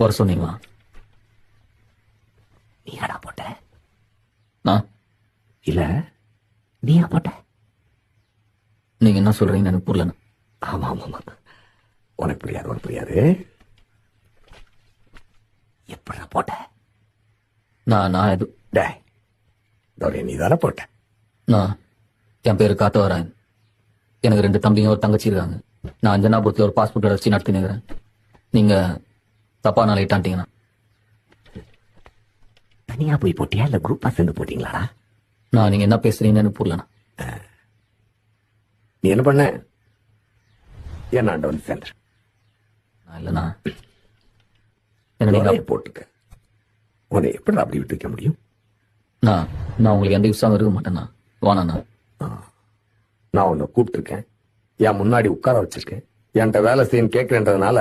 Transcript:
வர சொன்னீங்களா? நீயாடா போட்ட? நான் இல்ல நீயா போட்ட? நீங்க என்ன சொல்றீங்கன்னு எனக்கு புரியல. ஆமா ஆமா ஆமா, உனக்கு புரியாது. எப்படா போட்ட? நான் எது டேய், நீ தானே போட்ட? நான் என் பேரு காத்தவராயன். எனக்கு 2 தம்பிங்க ஒரு தங்கச்சி இருக்காங்க. நான் அஞ்சனாபுரத்துல ஒரு பாஸ்போர்ட் வச்சு நடத்தினுக்கிறேன். நீங்க தப்பா நான் லைட்டான்ட்டீங்கன்னா தனியா போய் போட்டியா இல்ல குரூப்பா சேர்ந்து போட்டீங்களாடா? நீங்க என்ன பேசுறீங்கன்னு எனக்கு புரியலண்ணா. நீ என்ன பண்ண? ஏன்னாண்ட வந்து சேர்ந்துரு. நான் இல்லைண்ணா. என்ன நீங்க போட்டுக்க. உன்னை எப்படி அப்படி விட்டு வைக்க முடியும்? நான் உங்களுக்கு எந்த யூஸாகவும் இருக்க மாட்டேண்ணா. வாண்ணா. நான் உன்னை கூப்பிட்டுருக்கேன், என் முன்னாடி உட்கார வச்சிருக்கேன், என்கிட்ட வேலை செய்யன்னு கேட்கறேன்றதுனால